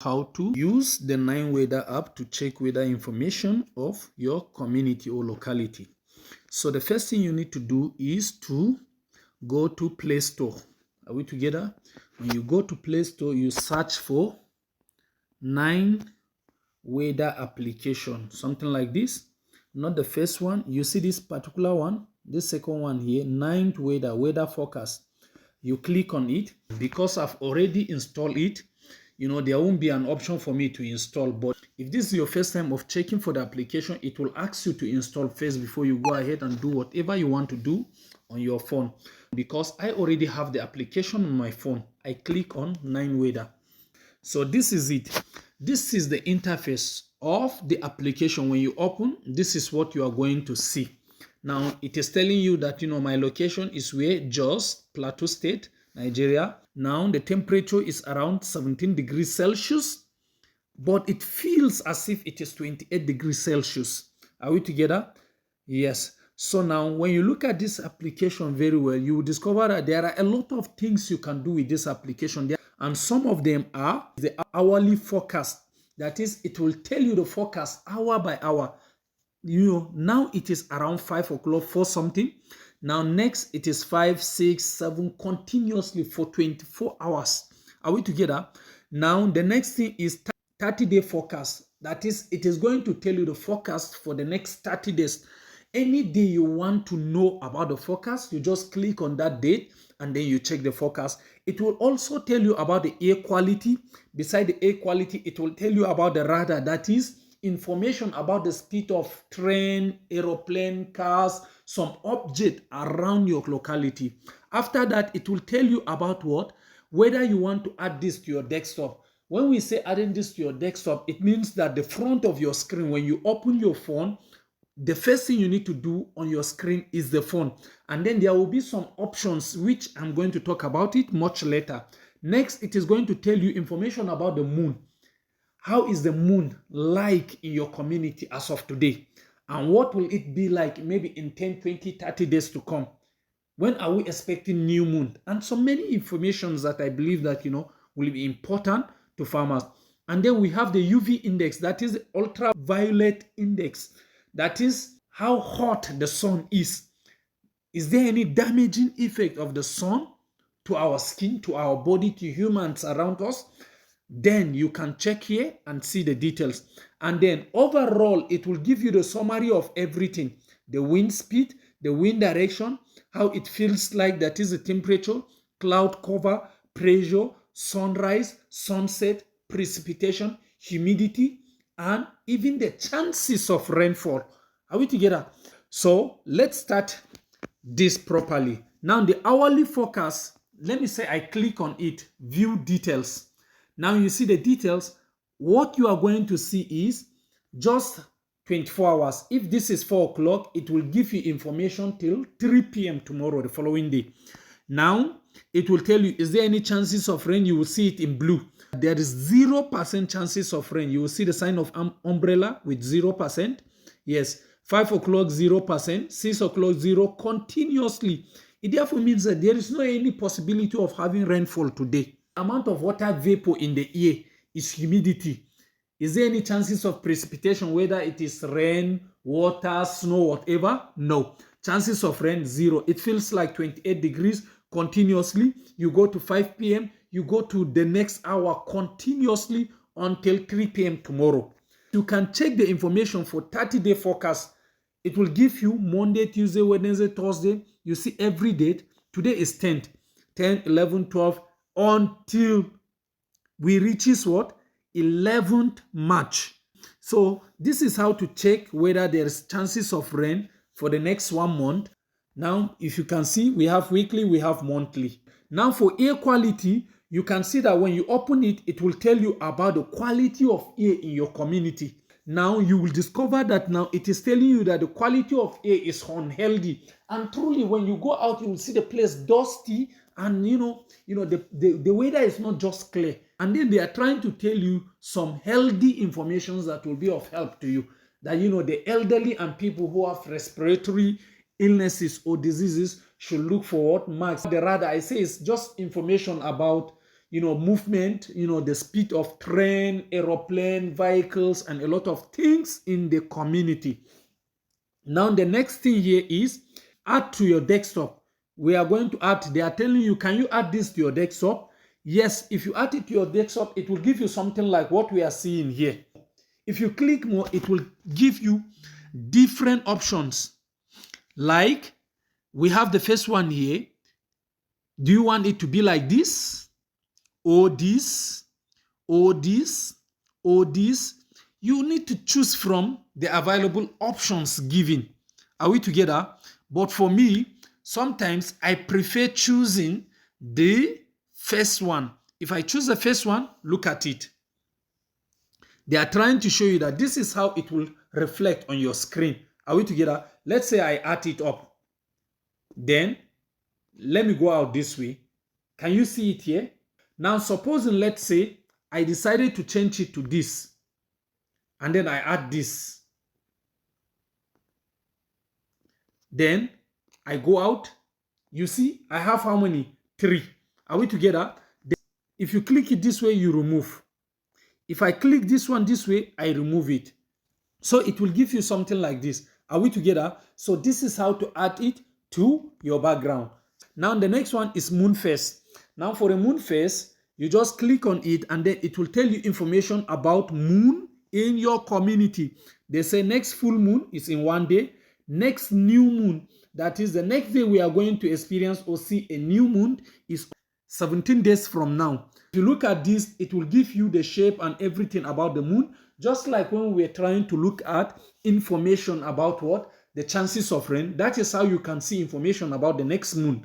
how to use the 9WEATHER app to check weather information of your community or locality. So the first thing you need to do is to go to Play Store. Are we together? When you go to Play Store, you search for 9WEATHER application, something like this. Not the first one. You see this particular one, this second one here, 9WEATHER, weather forecast. You click on it. Because I've already installed it, there won't be an option for me to install. But if this is your first time of checking for the application, it will ask you to install first before you go ahead and do whatever you want to do on your phone. Because I already have the application on my phone, I click on 9WEATHER. So this is it. This is the interface of the application. When you open, this is what you are going to see. Now it is telling you that my location is where? Jos, Plateau State, Nigeria. Now the temperature is around 17 degrees Celsius, but it feels as if it is 28 degrees Celsius. Are we together? Yes. So now when you look at this application very well, you will discover that there are a lot of things you can do with this application. And some of them are the hourly forecast. That is, it will tell you the forecast hour by hour. Now it is around 5 o'clock for something. Now next it is 5, 6, 7 continuously for 24 hours. Are we together? Now the next thing is 30-day forecast. That is, it is going to tell you the forecast for the next 30 days. Any day you want to know about the forecast, you just click on that date and then you check the forecast. It will also tell you about the air quality. Beside the air quality, it will tell you about the radar. That is information about the speed of train, aeroplane, cars, some object around your locality. After that, it will tell you about what? Whether you want to add this to your desktop. When we say adding this to your desktop, it means that the front of your screen, when you open your phone, the first thing you need to do on your screen is the phone. And then there will be some options which I'm going to talk about it much later. Next, it is going to tell you information about the moon. How is the moon like in your community as of today? And what will it be like maybe in 10, 20, 30 days to come? When are we expecting new moon? And so many informations that I believe that, will be important to farmers. And then we have the UV index, that is the ultraviolet index. That is how hot the sun is. Is there any damaging effect of the sun to our skin, to our body, to humans around us? Then you can check here and see the details. And then overall, it will give you the summary of everything. The wind speed, the wind direction, how it feels like, that is the temperature, cloud cover, pressure, sunrise, sunset, precipitation, humidity, and even the chances of rainfall. Are we together? So let's start this properly. Now the hourly forecast, let me say I click on it, view details. Now you see the details. What you are going to see is just 24 hours. If this is 4 o'clock, it will give you information till 3 p.m. tomorrow, the following day. Now it will tell you, is there any chances of rain? You will see it in blue. There is 0% chances of rain. You will see the sign of umbrella with 0%. Yes. 5 o'clock, 0%. 6 o'clock, 0 continuously. It therefore means that there is no any possibility of having rainfall today. Amount of water vapor in the air is humidity. Is there any chances of precipitation, whether it is rain, water, snow, whatever? No. Chances of rain, 0. It feels like 28 degrees continuously. You go to 5 p.m., you go to the next hour continuously until 3 p.m. tomorrow. You can check the information for 30-day forecast. It will give you Monday, Tuesday, Wednesday, Thursday. You see every date. Today is 10th, 10, 11, 12, until we reaches what? 11th March. So this is how to check whether there is chances of rain for the next 1 month. Now, if you can see, we have weekly, we have monthly. Now for air quality, you can see that when you open it, it will tell you about the quality of air in your community. Now you will discover that now it is telling you that the quality of air is unhealthy. And truly, when you go out, you will see the place dusty, and the weather is not just clear. And then they are trying to tell you some healthy information that will be of help to you. That the elderly and people who have respiratory illnesses or diseases should look for what marks. The rather I say is just information about movement, the speed of train, aeroplane, vehicles, and a lot of things in the community. Now, the next thing here is add to your desktop. We are going to add, they are telling you, can you add this to your desktop? Yes, if you add it to your desktop, it will give you something like what we are seeing here. If you click more, it will give you different options. Like, we have the first one here. Do you want it to be like this? Or this? Or this? Or this? You need to choose from the available options given. Are we together? But for me, sometimes I prefer choosing the first one. If I choose the first one, look at it. They are trying to show you that this is how it will reflect on your screen. Are we together? Let's say I add it up. Then, let me go out this way. Can you see it here? Now, supposing, let's say, I decided to change it to this. And then I add this. Then, I go out. You see, I have how many? 3. Are we together? Then, if you click it this way, you remove. If I click this one this way, I remove it. So it will give you something like this. Are we together? So this is how to add it to your background. Now the next one is moon phase. Now for a moon phase, you just click on it and then it will tell you information about moon in your community. They say next full moon is in 1 day. Next new moon, that is the next day we are going to experience or see a new moon, is 17 days from now. If you look at this, it will give you the shape and everything about the moon, just like when we are trying to look at information about what? The chances of rain. That is how you can see information about the next moon.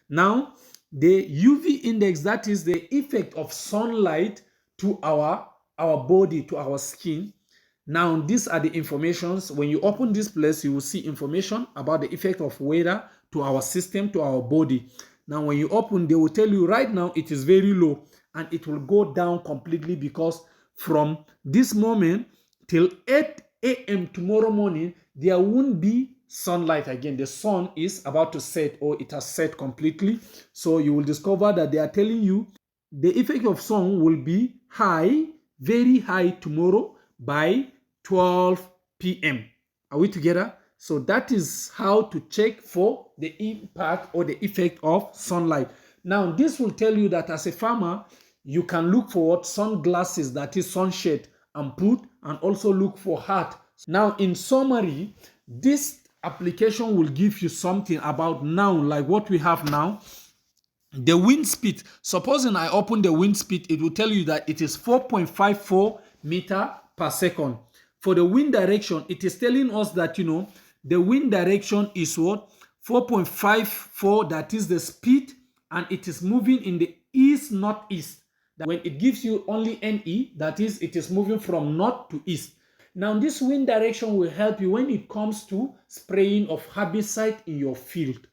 Now, the UV index, that is the effect of sunlight to our body, to our skin. Now, these are the informations. When you open this place, you will see information about the effect of weather to our system, to our body. Now, when you open, they will tell you right now it is very low and it will go down completely because from this moment till 8 a.m. tomorrow morning, there won't be sunlight again. The sun is about to set or it has set completely. So you will discover that they are telling you the effect of sun will be high, very high tomorrow by 12 p.m. Are we together? So that is how to check for the impact or the effect of sunlight. Now, this will tell you that as a farmer, you can look for what sunglasses, that is sunshade, and put, and also look for hat. Now, in summary, this application will give you something about now, like what we have now. The wind speed. Supposing I open the wind speed, it will tell you that it is 4.54 meter per second. For the wind direction, it is telling us that, the wind direction is what? 4.54, that is the speed, and it is moving in the east-northeast. When it gives you only NE, that is, it is moving from north to east. Now, this wind direction will help you when it comes to spraying of herbicide in your field.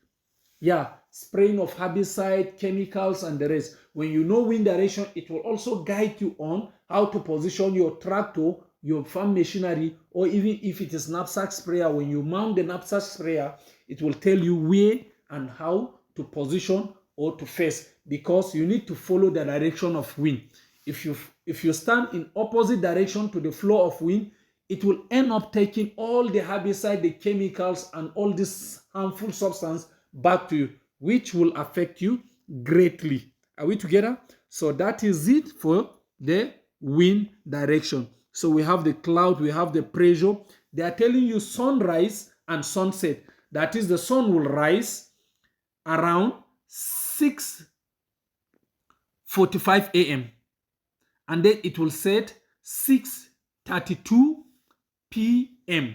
Yeah, spraying of herbicide, chemicals, and the rest. When you know wind direction, it will also guide you on how to position your tractor, your farm machinery, or even if it is knapsack sprayer, when you mount the knapsack sprayer, it will tell you where and how to position or to face, because you need to follow the direction of wind. If you stand in opposite direction to the flow of wind, it will end up taking all the herbicide, the chemicals, and all this harmful substance back to you, which will affect you greatly. Are we together? So that is it for the wind direction. So we have the cloud, we have the pressure. They are telling you sunrise and sunset. That is, the sun will rise around 6:45 a.m. and then it will set 6:32 p.m.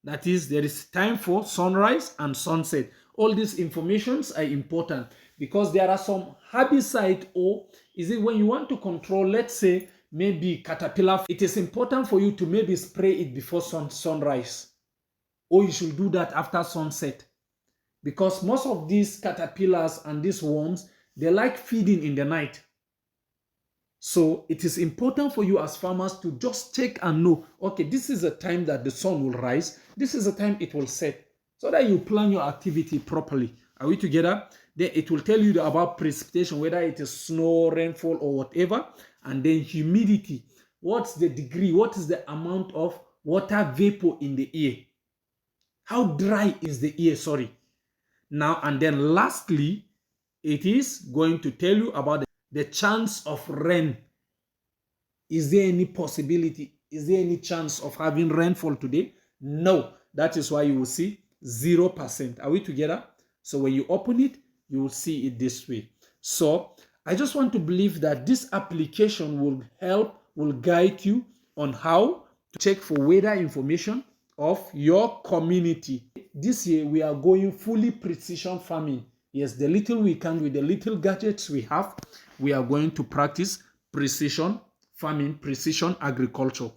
That is, there is time for sunrise and sunset. All these informations are important because there are some herbicide, or is it when you want to control, let's say, maybe caterpillar, it is important for you to maybe spray it before sunrise, or you should do that after sunset, because most of these caterpillars and these worms, they like feeding in the night. So it is important for you as farmers to just check and know, okay, this is the time that the sun will rise, this is the time it will set, so that you plan your activity properly. Are we together? Then it will tell you about precipitation, whether it is snow, rainfall, or whatever. And then humidity. What's the degree? What is the amount of water vapor in the air? How dry is the air? Sorry. Now, and then lastly, it is going to tell you about the chance of rain. Is there any possibility? Is there any chance of having rainfall today? No. That is why you will see 0%. Are we together? So when you open it, you will see it this way. So I just want to believe that this application will help, will guide you on how to check for weather information of your community. This year, we are going fully precision farming. Yes, the little we can with the little gadgets we have, we are going to practice precision farming, precision agriculture.